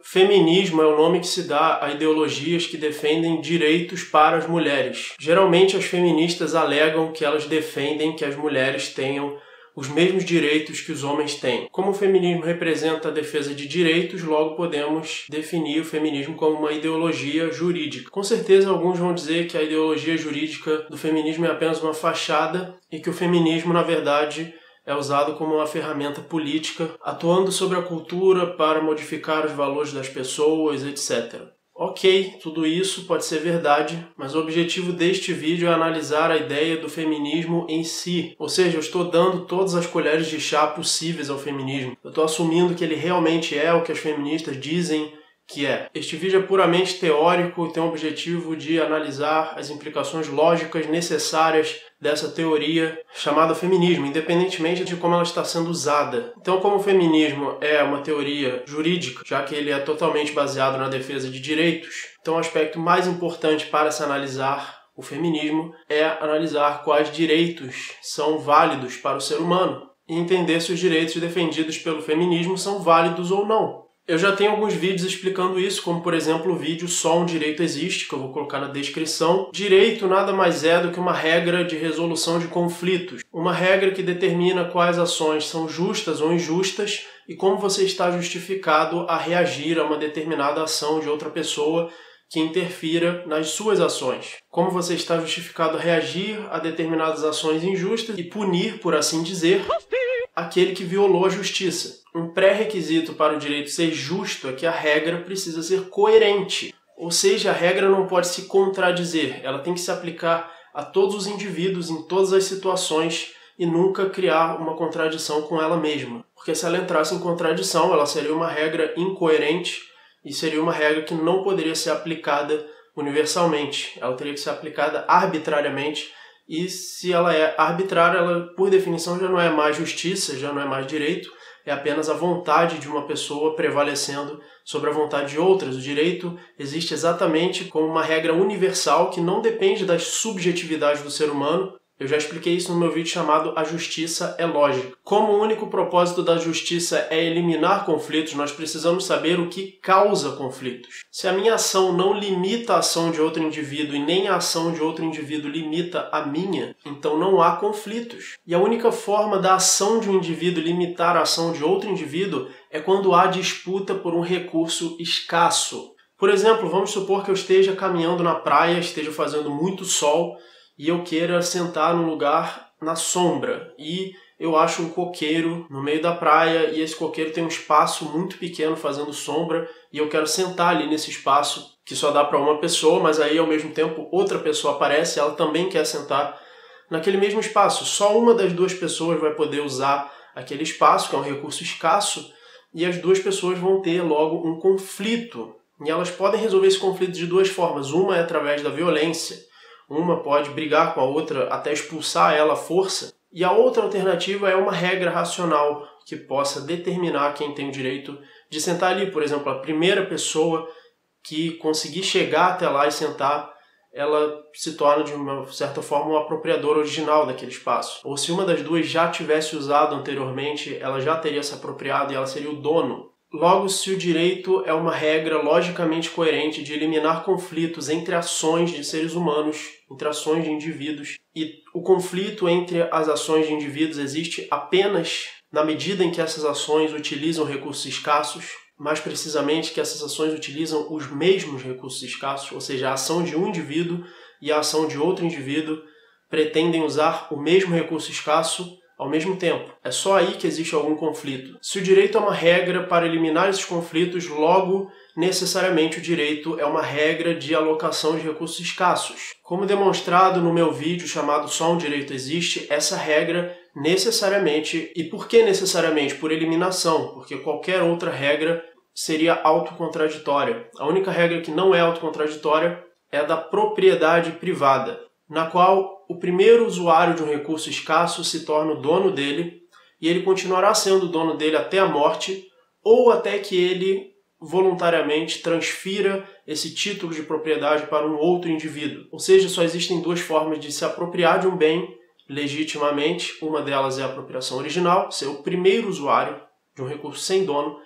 Feminismo é o nome que se dá a ideologias que defendem direitos para as mulheres. Geralmente as feministas alegam que elas defendem que as mulheres tenham os mesmos direitos que os homens têm. Como o feminismo representa a defesa de direitos, logo podemos definir o feminismo como uma ideologia jurídica. Com certeza alguns vão dizer que a ideologia jurídica do feminismo é apenas uma fachada e que o feminismo, na verdade, é usado como uma ferramenta política, atuando sobre a cultura para modificar os valores das pessoas, etc. Ok, tudo isso pode ser verdade, mas o objetivo deste vídeo é analisar a ideia do feminismo em si. Ou seja, eu estou dando todas as colheres de chá possíveis ao feminismo. Eu estou assumindo que ele realmente é o que as feministas dizem que é. Este vídeo é puramente teórico e tem o objetivo de analisar as implicações lógicas necessárias dessa teoria chamada feminismo, independentemente de como ela está sendo usada. Então, como o feminismo é uma teoria jurídica, já que ele é totalmente baseado na defesa de direitos, então o aspecto mais importante para se analisar o feminismo é analisar quais direitos são válidos para o ser humano e entender se os direitos defendidos pelo feminismo são válidos ou não. Eu já tenho alguns vídeos explicando isso, como por exemplo o vídeo Só um Direito Existe, que eu vou colocar na descrição. Direito nada mais é do que uma regra de resolução de conflitos. Uma regra que determina quais ações são justas ou injustas e como você está justificado a reagir a uma determinada ação de outra pessoa que interfira nas suas ações. Como você está justificado a reagir a determinadas ações injustas e punir, por assim dizer, aquele que violou a justiça. Um pré-requisito para o direito ser justo é que a regra precisa ser coerente. Ou seja, a regra não pode se contradizer, ela tem que se aplicar a todos os indivíduos em todas as situações e nunca criar uma contradição com ela mesma. Porque se ela entrasse em contradição, ela seria uma regra incoerente e seria uma regra que não poderia ser aplicada universalmente. Ela teria que ser aplicada arbitrariamente. E se ela é arbitrária, ela, por definição, já não é mais justiça, já não é mais direito, é apenas a vontade de uma pessoa prevalecendo sobre a vontade de outras. O direito existe exatamente como uma regra universal que não depende das subjetividades do ser humano. Eu já expliquei isso no meu vídeo chamado A Justiça é Lógica. Como o único propósito da justiça é eliminar conflitos, nós precisamos saber o que causa conflitos. Se a minha ação não limita a ação de outro indivíduo e nem a ação de outro indivíduo limita a minha, então não há conflitos. E a única forma da ação de um indivíduo limitar a ação de outro indivíduo é quando há disputa por um recurso escasso. Por exemplo, vamos supor que eu esteja caminhando na praia, esteja fazendo muito sol, e eu queira sentar num lugar na sombra, e eu acho um coqueiro no meio da praia, e esse coqueiro tem um espaço muito pequeno fazendo sombra, e eu quero sentar ali nesse espaço, que só dá para uma pessoa, mas aí ao mesmo tempo outra pessoa aparece, ela também quer sentar naquele mesmo espaço. Só uma das duas pessoas vai poder usar aquele espaço, que é um recurso escasso, e as duas pessoas vão ter logo um conflito. E elas podem resolver esse conflito de duas formas. Uma é através da violência. Uma pode brigar com a outra até expulsar ela à força. E a outra alternativa é uma regra racional que possa determinar quem tem o direito de sentar ali. Por exemplo, a primeira pessoa que conseguir chegar até lá e sentar, ela se torna de uma certa forma o apropriador original daquele espaço. Ou se uma das duas já tivesse usado anteriormente, ela já teria se apropriado e ela seria o dono. Logo, se o direito é uma regra logicamente coerente de eliminar conflitos entre ações de seres humanos, entre ações de indivíduos, e o conflito entre as ações de indivíduos existe apenas na medida em que essas ações utilizam recursos escassos, mais precisamente que essas ações utilizam os mesmos recursos escassos, ou seja, a ação de um indivíduo e a ação de outro indivíduo pretendem usar o mesmo recurso escasso ao mesmo tempo. É só aí que existe algum conflito. Se o direito é uma regra para eliminar esses conflitos, logo, necessariamente o direito é uma regra de alocação de recursos escassos. Como demonstrado no meu vídeo chamado Só um Direito Existe, essa regra necessariamente, e por que necessariamente? Por eliminação, porque qualquer outra regra seria autocontraditória. A única regra que não é autocontraditória é a da propriedade privada, na qual o primeiro usuário de um recurso escasso se torna o dono dele e ele continuará sendo o dono dele até a morte ou até que ele voluntariamente transfira esse título de propriedade para um outro indivíduo. Ou seja, só existem duas formas de se apropriar de um bem legitimamente. Uma delas é a apropriação original, ser o primeiro usuário de um recurso sem dono,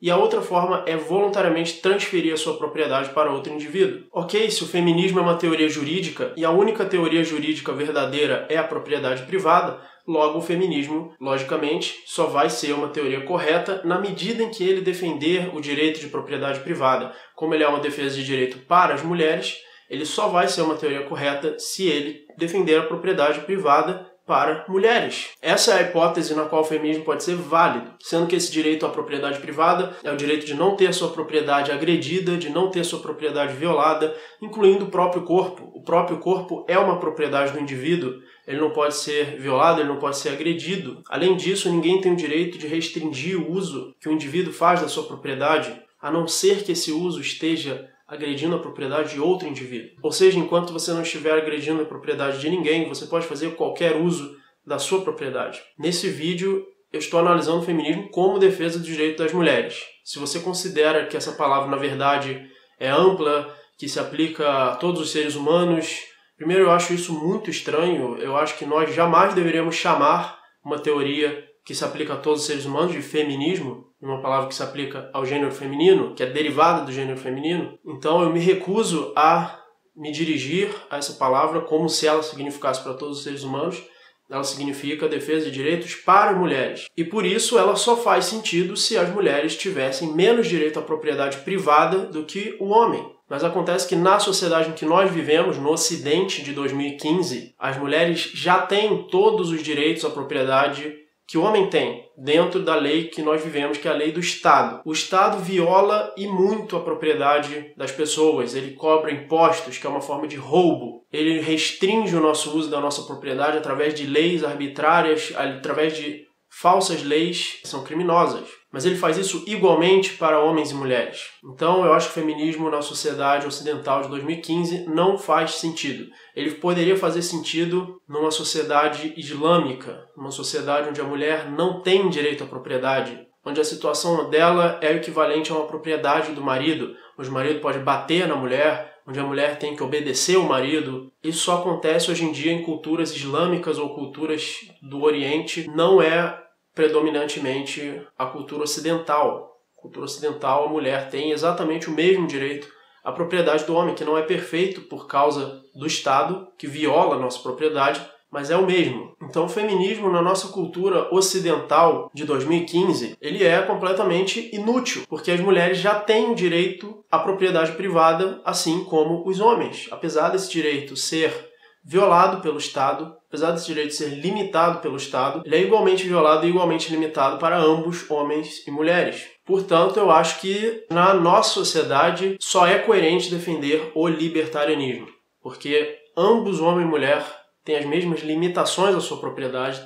e a outra forma é voluntariamente transferir a sua propriedade para outro indivíduo. Ok, se o feminismo é uma teoria jurídica e a única teoria jurídica verdadeira é a propriedade privada, logo o feminismo, logicamente, só vai ser uma teoria correta na medida em que ele defender o direito de propriedade privada. Como ele é uma defesa de direito para as mulheres, ele só vai ser uma teoria correta se ele defender a propriedade privada para mulheres. Essa é a hipótese na qual o feminismo pode ser válido, sendo que esse direito à propriedade privada é o direito de não ter sua propriedade agredida, de não ter sua propriedade violada, incluindo o próprio corpo. O próprio corpo é uma propriedade do indivíduo, ele não pode ser violado, ele não pode ser agredido. Além disso, ninguém tem o direito de restringir o uso que o indivíduo faz da sua propriedade, a não ser que esse uso esteja agredindo a propriedade de outro indivíduo. Ou seja, enquanto você não estiver agredindo a propriedade de ninguém, você pode fazer qualquer uso da sua propriedade. Nesse vídeo, eu estou analisando o feminismo como defesa do direito das mulheres. Se você considera que essa palavra, na verdade, é ampla, que se aplica a todos os seres humanos, primeiro eu acho isso muito estranho. Eu acho que nós jamais deveríamos chamar uma teoria que se aplica a todos os seres humanos de feminismo, uma palavra que se aplica ao gênero feminino, que é derivada do gênero feminino. Então eu me recuso a me dirigir a essa palavra como se ela significasse para todos os seres humanos. Ela significa defesa de direitos para mulheres. E por isso ela só faz sentido se as mulheres tivessem menos direito à propriedade privada do que o homem. Mas acontece que na sociedade em que nós vivemos, no Ocidente de 2015, as mulheres já têm todos os direitos à propriedade que o homem tem, dentro da lei que nós vivemos, que é a lei do Estado. O Estado viola e muito a propriedade das pessoas, ele cobra impostos, que é uma forma de roubo, ele restringe o nosso uso da nossa propriedade através de leis arbitrárias, através de falsas leis que são criminosas. Mas ele faz isso igualmente para homens e mulheres. Então eu acho que o feminismo na sociedade ocidental de 2015 não faz sentido. Ele poderia fazer sentido numa sociedade islâmica, numa sociedade onde a mulher não tem direito à propriedade, onde a situação dela é o equivalente a uma propriedade do marido, onde o marido pode bater na mulher, onde a mulher tem que obedecer ao marido. Isso só acontece hoje em dia em culturas islâmicas ou culturas do Oriente, não é predominantemente a cultura ocidental. Na cultura ocidental, a mulher tem exatamente o mesmo direito à propriedade do homem, que não é perfeito por causa do Estado, que viola a nossa propriedade, mas é o mesmo. Então o feminismo na nossa cultura ocidental de 2015, ele é completamente inútil, porque as mulheres já têm direito à propriedade privada, assim como os homens. Apesar desse direito ser violado pelo Estado, apesar desse direito ser limitado pelo Estado, ele é igualmente violado e igualmente limitado para ambos, homens e mulheres. Portanto, eu acho que na nossa sociedade só é coerente defender o libertarianismo, porque ambos, homem e mulher, têm as mesmas limitações à sua propriedade,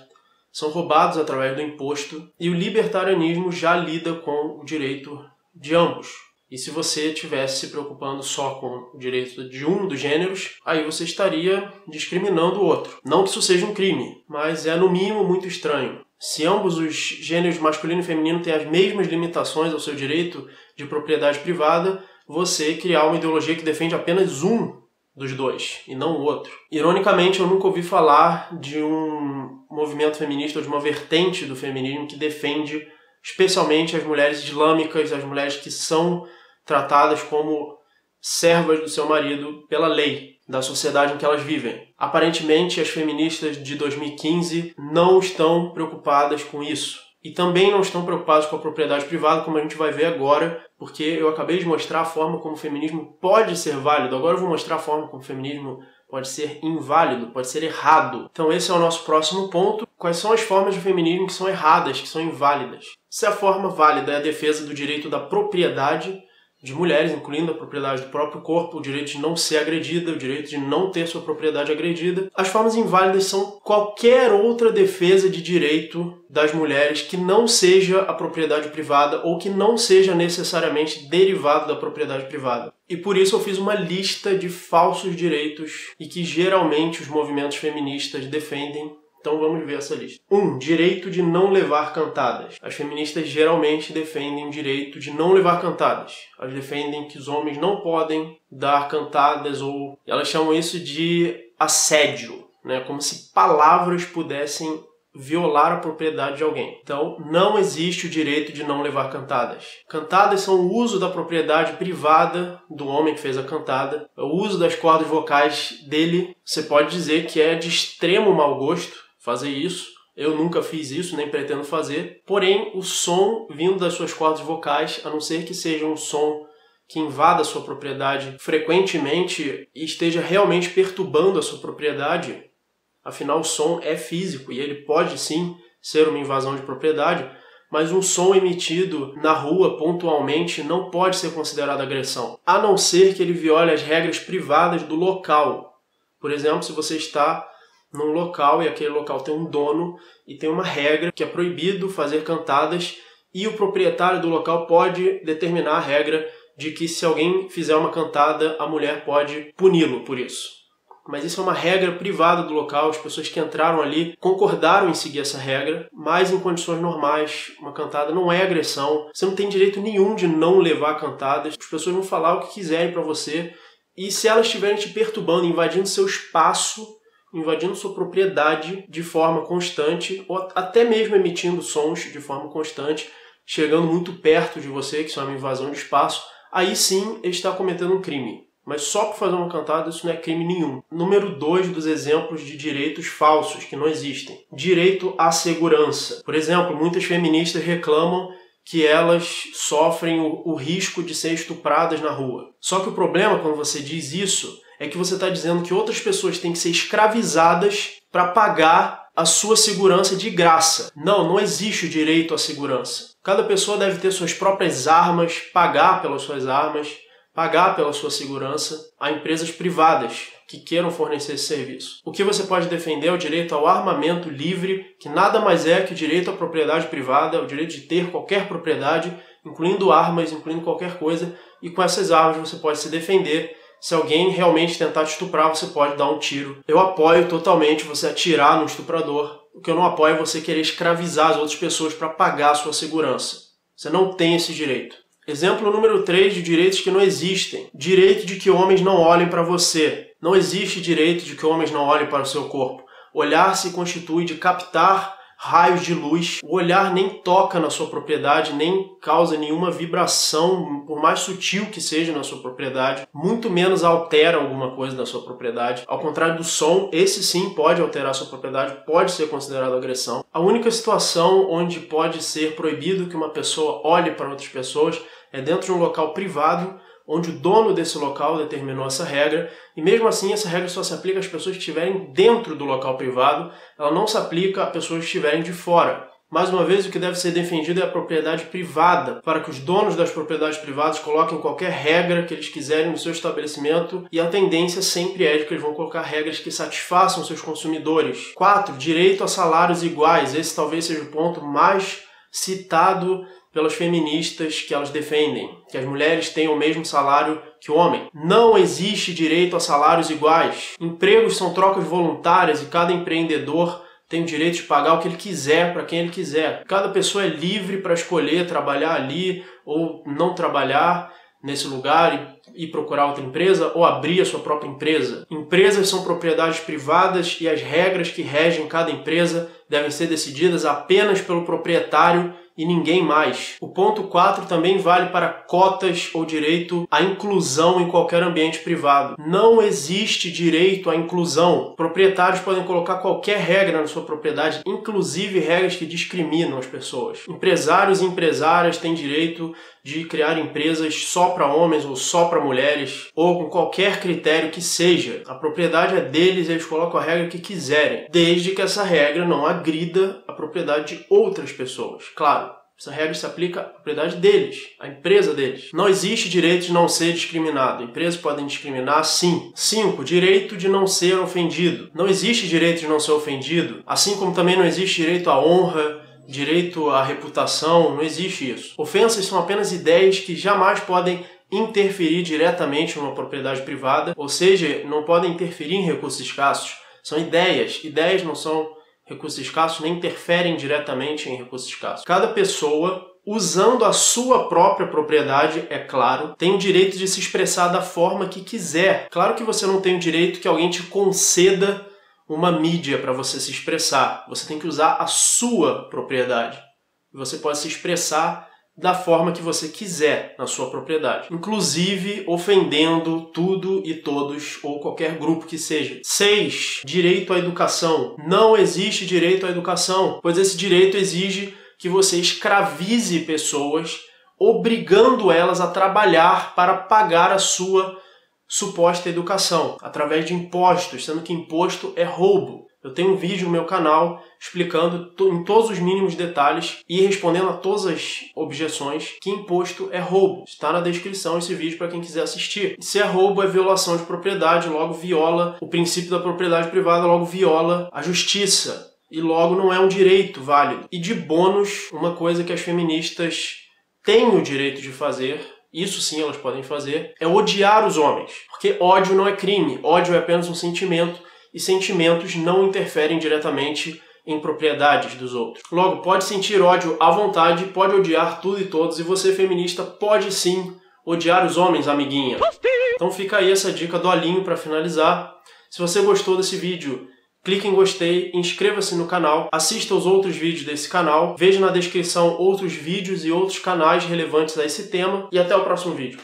são roubados através do imposto, e o libertarianismo já lida com o direito de ambos. E se você estivesse se preocupando só com o direito de um dos gêneros, aí você estaria discriminando o outro. Não que isso seja um crime, mas é no mínimo muito estranho. Se ambos os gêneros masculino e feminino têm as mesmas limitações ao seu direito de propriedade privada, você criar uma ideologia que defende apenas um dos dois e não o outro. Ironicamente, eu nunca ouvi falar de um movimento feminista ou de uma vertente do feminismo que defende especialmente as mulheres islâmicas, as mulheres que são tratadas como servas do seu marido pela lei da sociedade em que elas vivem. Aparentemente, as feministas de 2015 não estão preocupadas com isso. E também não estão preocupadas com a propriedade privada, como a gente vai ver agora, porque eu acabei de mostrar a forma como o feminismo pode ser válido. Agora eu vou mostrar a forma como o feminismo pode ser inválido, pode ser errado. Então esse é o nosso próximo ponto. Quais são as formas de feminismo que são erradas, que são inválidas? Se a forma válida é a defesa do direito da propriedade de mulheres, incluindo a propriedade do próprio corpo, o direito de não ser agredida, o direito de não ter sua propriedade agredida. As formas inválidas são qualquer outra defesa de direito das mulheres que não seja a propriedade privada ou que não seja necessariamente derivado da propriedade privada. E por isso eu fiz uma lista de falsos direitos e que geralmente os movimentos feministas defendem. Então vamos ver essa lista. 1. Direito de não levar cantadas. As feministas geralmente defendem o direito de não levar cantadas. Elas defendem que os homens não podem dar cantadas, ou elas chamam isso de assédio, né? Como se palavras pudessem violar a propriedade de alguém. Então, não existe o direito de não levar cantadas. Cantadas são o uso da propriedade privada do homem que fez a cantada, o uso das cordas vocais dele. Você pode dizer que é de extremo mau gosto fazer isso. Eu nunca fiz isso, nem pretendo fazer. Porém, o som vindo das suas cordas vocais, a não ser que seja um som que invada a sua propriedade frequentemente e esteja realmente perturbando a sua propriedade, afinal o som é físico e ele pode sim ser uma invasão de propriedade, mas um som emitido na rua pontualmente não pode ser considerado agressão, a não ser que ele viole as regras privadas do local. Por exemplo, se você está num local e aquele local tem um dono e tem uma regra que é proibido fazer cantadas e o proprietário do local pode determinar a regra de que se alguém fizer uma cantada, a mulher pode puni-lo por isso. Mas isso é uma regra privada do local, as pessoas que entraram ali concordaram em seguir essa regra, mas em condições normais, uma cantada não é agressão, você não tem direito nenhum de não levar cantadas, as pessoas vão falar o que quiserem para você, e se elas estiverem te perturbando, invadindo seu espaço, invadindo sua propriedade de forma constante, ou até mesmo emitindo sons de forma constante, chegando muito perto de você, que isso é uma invasão de espaço, aí sim ele está cometendo um crime. Mas só por fazer uma cantada isso não é crime nenhum. Número 2 dos exemplos de direitos falsos que não existem. Direito à segurança. Por exemplo, muitas feministas reclamam que elas sofrem o risco de ser estupradas na rua. Só que o problema quando você diz isso é que você está dizendo que outras pessoas têm que ser escravizadas para pagar a sua segurança de graça. Não existe o direito à segurança. Cada pessoa deve ter suas próprias armas, pagar pelas suas armas, pagar pela sua segurança a empresas privadas que queiram fornecer esse serviço. O que você pode defender é o direito ao armamento livre, que nada mais é que o direito à propriedade privada, o direito de ter qualquer propriedade, incluindo armas, incluindo qualquer coisa, e com essas armas você pode se defender. Se alguém realmente tentar te estuprar, você pode dar um tiro. Eu apoio totalmente você atirar no estuprador. O que eu não apoio é você querer escravizar as outras pessoas para pagar a sua segurança. Você não tem esse direito. Exemplo número 3 de direitos que não existem. Direito de que homens não olhem para você. Não existe direito de que homens não olhem para o seu corpo. Olhar se constitui de captar raios de luz. O olhar nem toca na sua propriedade, nem causa nenhuma vibração, por mais sutil que seja na sua propriedade. Muito menos altera alguma coisa na sua propriedade. Ao contrário do som, esse sim pode alterar a sua propriedade, pode ser considerado agressão. A única situação onde pode ser proibido que uma pessoa olhe para outras pessoas é dentro de um local privado, onde o dono desse local determinou essa regra, e mesmo assim essa regra só se aplica às pessoas que estiverem dentro do local privado, ela não se aplica a pessoas que estiverem de fora. Mais uma vez, o que deve ser defendido é a propriedade privada, para que os donos das propriedades privadas coloquem qualquer regra que eles quiserem no seu estabelecimento, e a tendência sempre é de que eles vão colocar regras que satisfaçam seus consumidores. 4. Direito a salários iguais. Esse talvez seja o ponto mais citado pelas feministas que elas defendem, que as mulheres tenham o mesmo salário que o homem. Não existe direito a salários iguais. Empregos são trocas voluntárias e cada empreendedor tem o direito de pagar o que ele quiser para quem ele quiser. Cada pessoa é livre para escolher trabalhar ali ou não trabalhar nesse lugar e procurar outra empresa ou abrir a sua própria empresa. Empresas são propriedades privadas e as regras que regem cada empresa devem ser decididas apenas pelo proprietário e ninguém mais. O ponto 4 também vale para cotas ou direito à inclusão em qualquer ambiente privado. Não existe direito à inclusão. Proprietários podem colocar qualquer regra na sua propriedade, inclusive regras que discriminam as pessoas. Empresários e empresárias têm direito de criar empresas só para homens ou só para mulheres, ou com qualquer critério que seja. A propriedade é deles e eles colocam a regra que quiserem, desde que essa regra não agrida a propriedade de outras pessoas. Claro, essa regra se aplica à propriedade deles, à empresa deles. Não existe direito de não ser discriminado. Empresas podem discriminar, sim. 5. Direito de não ser ofendido. Não existe direito de não ser ofendido, assim como também não existe direito à honra, direito à reputação, não existe isso. Ofensas são apenas ideias que jamais podem interferir diretamente numa propriedade privada, ou seja, não podem interferir em recursos escassos. São ideias. Ideias não são recursos escassos, nem interferem diretamente em recursos escassos. Cada pessoa, usando a sua própria propriedade, é claro, tem o direito de se expressar da forma que quiser. Claro que você não tem o direito que alguém te conceda uma mídia para você se expressar. Você tem que usar a sua propriedade. Você pode se expressar da forma que você quiser na sua propriedade, inclusive ofendendo tudo e todos ou qualquer grupo que seja. 6. Direito à educação. Não existe direito à educação, pois esse direito exige que você escravize pessoas, obrigando elas a trabalhar para pagar a sua suposta educação, através de impostos, sendo que imposto é roubo. Eu tenho um vídeo no meu canal explicando em todos os mínimos detalhes e respondendo a todas as objeções que imposto é roubo. Está na descrição esse vídeo para quem quiser assistir. E se é roubo, é violação de propriedade, logo viola o princípio da propriedade privada, logo viola a justiça. E logo não é um direito válido. E de bônus, uma coisa que as feministas têm o direito de fazer, isso sim elas podem fazer, é odiar os homens. Porque ódio não é crime, ódio é apenas um sentimento, e sentimentos não interferem diretamente em propriedades dos outros. Logo, pode sentir ódio à vontade, pode odiar tudo e todos, e você, feminista, pode sim odiar os homens, amiguinha. Então fica aí essa dica do Alinho para finalizar. Se você gostou desse vídeo, clique em gostei, inscreva-se no canal, assista os outros vídeos desse canal, veja na descrição outros vídeos e outros canais relevantes a esse tema, e até o próximo vídeo.